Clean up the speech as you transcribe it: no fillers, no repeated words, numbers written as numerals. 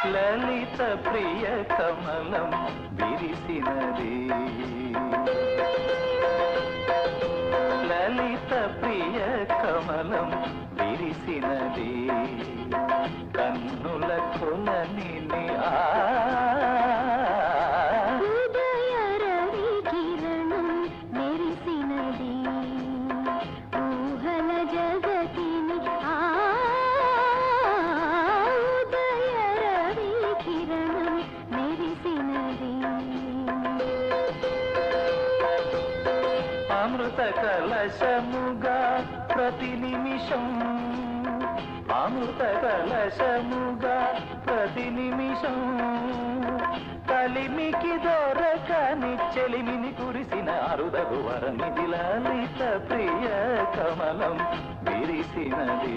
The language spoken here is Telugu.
లలిత ప్రియ కమలం విరిసినది లలిత ప్రియ కమలం విరిసినది కన్నుల కొలని ఉదయ రవి కిరణం మెరిసినది ఊహల జగతిని ఉదయ రవి కిరణం మెరిసినది అమృత కలశముగా ప్రతి నిమిషం అమృత కలశముగా ప్రతి నిమిషం కలిమికి దొరకని చెలిమిని కురిసిన అరుదగు వరమిది లలిత ప్రియ కమలం విరిసినది